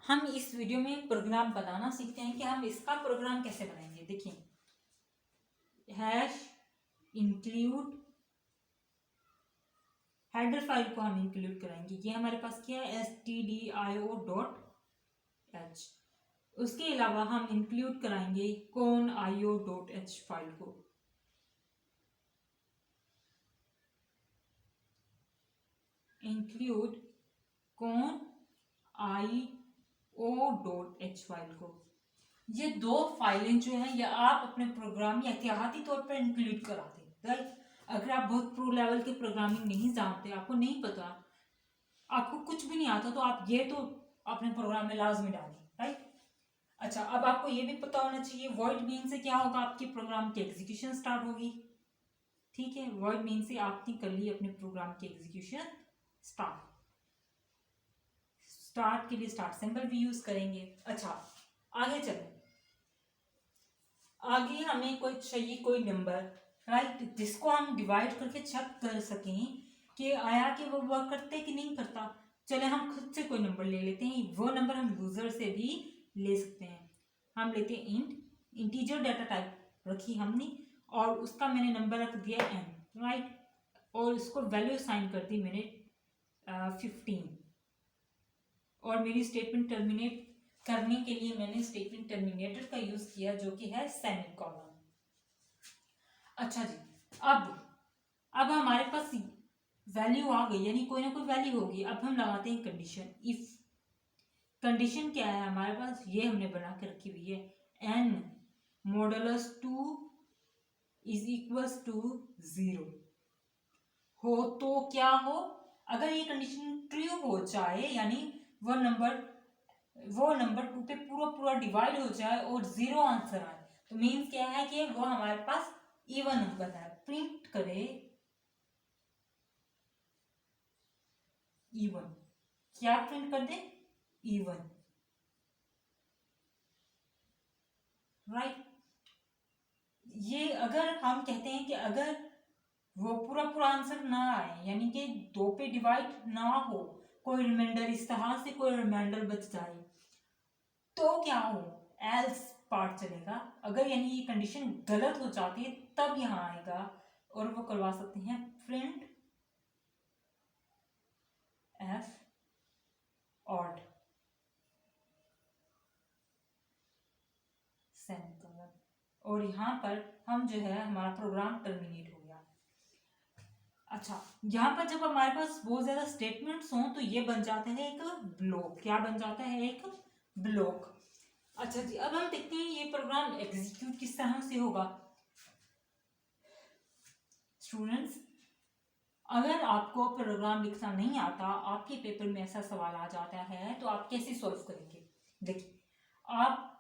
हम इस वीडियो में प्रोग्राम बनाना सीखते हैं कि हम इसका प्रोग्राम कैसे बनाएंगे। देखिए हैश इंक्लूड हेडर फाइल को हम इंक्लूड कराएंगे। ये हमारे पास क्या है stdio.h। उसके अलावा हम इंक्लूड कराएंगे conio.h फाइल को। इंक्लूड conio.h फाइल को। ये दो फाइलें जो हैं ये आप अपने प्रोग्राम या एहतियाती तौर पर इंक्लूड करा दें, राइट। अगर आप बहुत प्रो लेवल की प्रोग्रामिंग नहीं जानते, आपको नहीं पता, आपको कुछ भी नहीं आता, तो आप ये तो अपने प्रोग्राम में लाजमी डालें, राइट। अच्छा, अब आपको ये भी पता होना चाहिए वॉइड मेन से क्या होगा, आपके प्रोग्राम की एग्जीक्यूशन स्टार्ट होगी। ठीक है, वॉइड मेन से आपने कर ली अपने प्रोग्राम की एग्जीक्यूशन स्टार्ट के लिए स्टार्ट सिंबल भी यूज करेंगे। अच्छा, आगे चलें। आगे हमें कोई चाहिए कोई नंबर, राइट, जिसको हम डिवाइड करके चेक कर सकें कि आया कि वो वर्क करते कि नहीं करता। चले हम खुद से कोई नंबर ले लेते हैं, वो नंबर हम यूजर से भी ले सकते हैं। हम लेते हैं इंटीजर डाटा टाइप रखी हमने, और उसका मैंने नंबर रख दिया n, राइट, और उसको वैल्यू साइन कर दी मैंने 15, और मेरी स्टेटमेंट टर्मिनेट करने के लिए मैंने स्टेटमेंट टर्मिनेटर का यूज किया जो कि है सेमीकोलन। अच्छा जी, अब हमारे पास वैल्यू आ गई, यानी कोई ना कोई वैल्यू होगी। अब हम लगाते हैं कंडीशन। इफ कंडीशन क्या है हमारे पास, ये हमने बना के रखी हुई है, n modulus 2 is equals to 0 हो तो क्या हो। अगर ये कंडीशन ट्रू हो जाए, यानी वो नंबर 2 पे पूरा डिवाइड हो जाए और 0 आंसर आए, तो मीन्स क्या है कि वो हमारे पास इवन नंबर है। प्रिंट करे इवन, क्या प्रिंट कर दे, इवन, राइट। ये अगर हम कहते हैं कि अगर वो पूरा आंसर ना आए, यानी कि 2 पे डिवाइड ना हो, कोई रिमाइंडर इस तरह से कोई रिमाइंडर बच जाए, तो क्या हो, एल्स पार्ट चलेगा। अगर यानी ये कंडीशन गलत हो जाती है तब यहां आएगा, और वो करवा सकते हैं प्रिंट एफ ऑड सेमीकोलन, और यहां पर हम जो है हमारा प्रोग्राम टर्मिनेट हो गया। अच्छा, यहाँ पर जब हमारे पास बहुत ज्यादा स्टेटमेंट्स हों तो ये बन जाता है एक ब्लॉक। क्या बन जाता है, एक ब्लॉक। अच्छा जी, अब हम देखते हैं ये प्रोग्राम एग्जीक्यूट किस तरह से होगा। स्टूडेंट्स, अगर आपको प्रोग्राम लिखना नहीं आता, आपके पेपर में ऐसा सवाल आ जाता है, तो आप कैसे सॉल्व करेंगे। देखिए, आप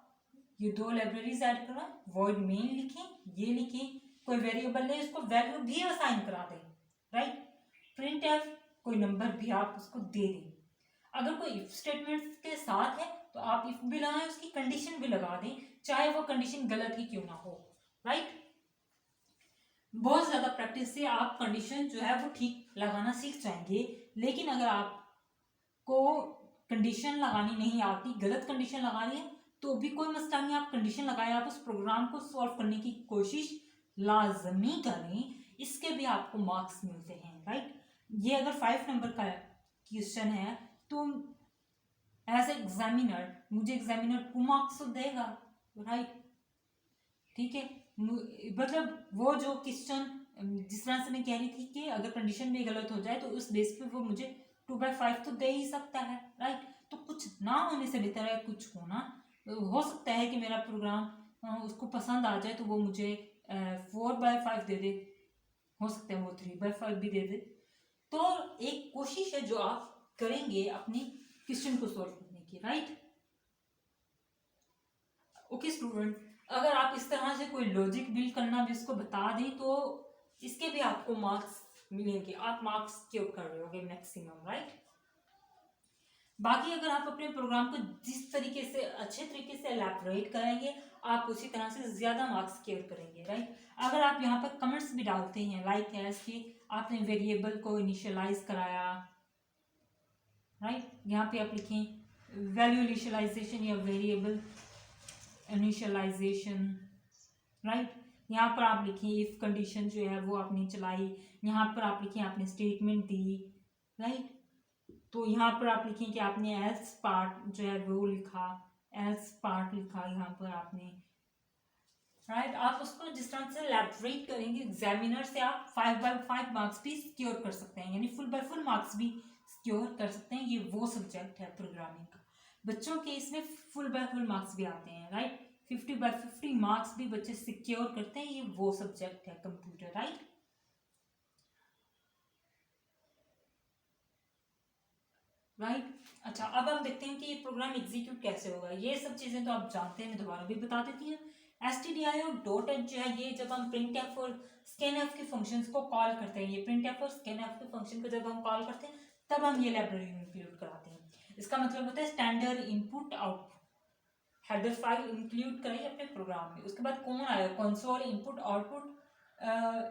ये दो लाइब्रेरीज ऐड करा, वॉइड मेन लिखें, ये लिखें, कोई वेरिएबल ले, उसको वैल्यू भी असाइन करा दें, राइट। प्रिंट एफ, कोई नंबर भी आप उसको दे दें। अगर कोई इफ स्टेटमेंट के साथ है तो आप इफ भी लगाएं, उसकी कंडीशन भी लगा दें, चाहे वो कंडीशन गलत ही क्यों ना हो, राइट। बहुत ज्यादा प्रैक्टिस से आप कंडीशन जो है वो ठीक लगाना सीख जाएंगे। लेकिन अगर आपको कंडीशन लगानी नहीं आती, गलत कंडीशन लगानी है, तो भी कोई मसला नहीं, आप कंडीशन लगाए, आप उस प्रोग्राम को सॉल्व करने की कोशिश लाजमी करें, इसके भी आपको मार्क्स मिलते हैं, राइट। ये अगर 5 नंबर का क्वेश्चन है तो एज एग्जामिनर मुझे एग्जामिनर 2 मार्क्स तो देगा, राइट। ठीक है, मतलब वो जो क्वेश्चन जिस तरह से मैं कह रही थी कि अगर कंडीशन भी गलत हो जाए तो उस बेस पे वो मुझे 2/5 तो दे ही सकता है, राइट। तो कुछ ना होने से बेहतर है कुछ होना। हो सकता है कि मेरा प्रोग्राम उसको पसंद आ जाए तो वो मुझे 4/5 दे दे, हो सकता है वो 3/5 भी दे दे। तो एक कोशिश है जो आप करेंगे अपनी क्वेश्चन को सॉल्व करने की, राइट। ओके स्टूडेंट, अगर आप इस तरह से कोई लॉजिक बिल्ड करना भी इसको बता दें तो इसके भी आपको मार्क्स मिलेंगे, आप मार्क्स क्योर कर रहे होगे मैक्सिमम, राइट। बाकी अगर आप अपने प्रोग्राम को जिस तरीके से अच्छे तरीके से एलैबोरेट करेंगे, आप उसी तरह से ज्यादा मार्क्स क्योर करेंगे, राइट। अगर आप यहाँ पर कमेंट्स भी डालते हैं, लाइक एज कि आपने वेरिएबल को इनिशियलाइज कराया, राइट, यहाँ पे आप लिखें वैल्यू इनिशियलाइजेशन या वेरिएबल इनिशियलाइजेशन, राइट। यहाँ पर आप लिखिए इफ कंडीशन जो है वो आपने चलाई, यहाँ पर आप लिखिए आपने स्टेटमेंट दी, राइट। तो यहाँ पर आप लिखें कि आपने एल्स पार्ट जो है वो लिखा, एल्स पार्ट लिखा यहाँ पर आपने, राइट। आप उसको जिस तरह से एलैबोरेट करेंगे एग्जामिनर से आप 5/5 मार्क्स भी सिक्योर कर सकते हैं, यानी फुल बाय फुल मार्क्स भी सिक्योर कर सकते हैं। ये वो सब्जेक्ट है प्रोग्रामिंग का। बच्चों के इसमें फुल बाय फुल मार्क्स भी आते हैं, राइट। 50/50 मार्क्स भी बच्चे सिक्योर करते हैं। ये वो सब्जेक्ट है कंप्यूटर, राइट। राइट। अच्छा, अब हम देखते हैं कि ये प्रोग्राम एग्जीक्यूट कैसे होगा। ये सब चीजें तो आप जानते हैं, मैं दोबारा भी बता देती हूँ। stdio.h जो है, ये जब हम printf और scanf के फंक्शंस को कॉल करते हैं, ये printf और scanf के फंक्शन को जब हम कॉल करते हैं तब हम ये लाइब्रेरी इंक्लूड कराते हैं। इसका मतलब होता है standard input output header file include कराइए अपने प्रोग्राम में। उसके बाद कौन आया, कंसोल इनपुट आउटपुट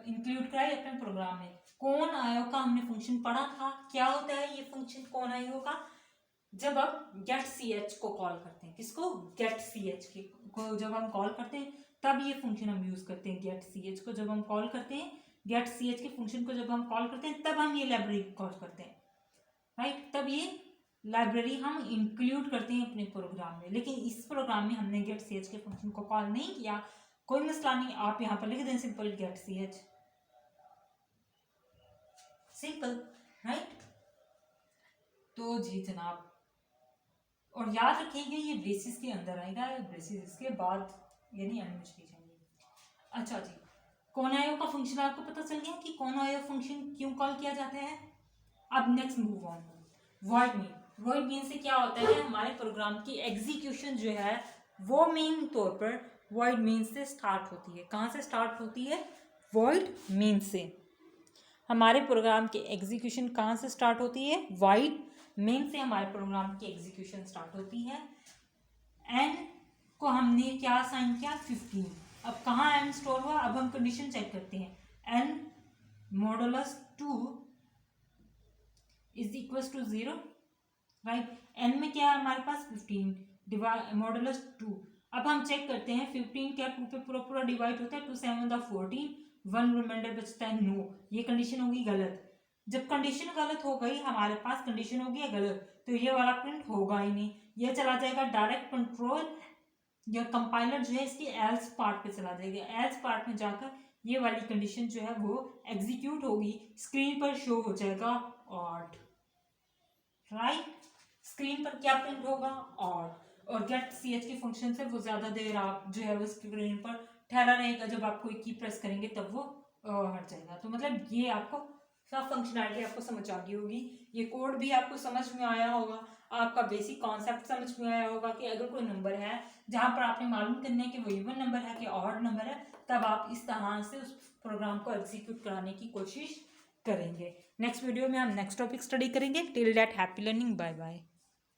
इंक्लूड कराइए अपने प्रोग्राम में। कौन आयो का हमने फंक्शन पढ़ा था, क्या होता है ये फंक्शन कौन आयो का, जब आप गेट ch को कॉल करते हैं। किसको, गेट ch को जब हम कॉल करते हैं तब ये फंक्शन हम यूज करते हैं। गेट ch को जब हम कॉल करते हैं, गेट ch के फंक्शन को जब हम कॉल करते हैं तब हम ये लाइब्रेरी कॉल करते हैं, राइट। तब ये लाइब्रेरी हम इंक्लूड करते हैं अपने प्रोग्राम में। लेकिन इस प्रोग्राम में हमने गेट ch के फंक्शन को कॉल नहीं किया, कोई मसला नहीं, आप यहाँ पर लिख दें simple gate ch, simple, right. तो जी जनाब, और याद रखिएगा ये ब्रेसिस के अंदर आएगा, ब्रेसिस इसके बाद यानी एंड में चली जाएंगे। अच्छा जी, कौन आयो का फंक्शन आपको पता चल गया कि कौन आयो फंक्शन क्यों कॉल किया जाता है। अब next move on, void main. Void main से क्या होता है, हमारे प्रोग्राम की एग्जीक्यूशन जो है वो मेन तौर पर वॉइड मेन से स्टार्ट होती है। कहाँ से स्टार्ट होती है, वॉइड मेन से। हमारे प्रोग्राम की एग्जीक्यूशन कहाँ से स्टार्ट होती है, वॉइड मेन से हमारे प्रोग्राम की एग्जीक्यूशन स्टार्ट होती है। एन को हमने क्या साइन किया, 15। अब कहाँ एन स्टोर हुआ, अब हम कंडीशन चेक करते हैं। N modulus 2 is equal to 0, right. N में क्या है हमारे पास 15 मॉडुलस 2। अब हम चेक करते हैं 15 क्या 2 पे पूरा पूरा डिवाइड होता है, 2 7 14, 1 रिमाइंडर बचता है 9। ये कंडीशन होगी गलत। जब कंडीशन गलत हो गई, हमारे पास कंडीशन होगी है गलत, तो ये वाला प्रिंट होगा ही नहीं, ये चला जाएगा डायरेक्ट कंट्रोल या कंपाइलर जो है इसकी एल्स पार्ट पे चला जाएगा। एल्स पार्ट में जाकर ये वाली कंडीशन जो है वो एग्जीक्यूट होगी, स्क्रीन पर शो हो जाएगा ऑड, राइट। स्क्रीन पर क्या प्रिंट होगा, ऑड। और गेट ch के फंक्शन से वो ज्यादा देर आप जो है वो स्क्रीन पर ठहरा रहेगा, जब आप कोई की प्रेस करेंगे तब वो हट जाएगा। तो मतलब ये आपको सब फंक्शनैलिटी आपको समझ आ गई होगी, ये कोड भी आपको समझ में आया होगा, आपका बेसिक कॉन्सेप्ट समझ में आया होगा कि अगर कोई नंबर है जहां पर आपने मालूम करना है कि वो इवन नंबर है कि ऑड नंबर है, तब आप इस तरह से उस प्रोग्राम को एग्जीक्यूट कराने की कोशिश करेंगे। नेक्स्ट वीडियो में हम नेक्स्ट टॉपिक स्टडी करेंगे। Till that happy learning, bye bye.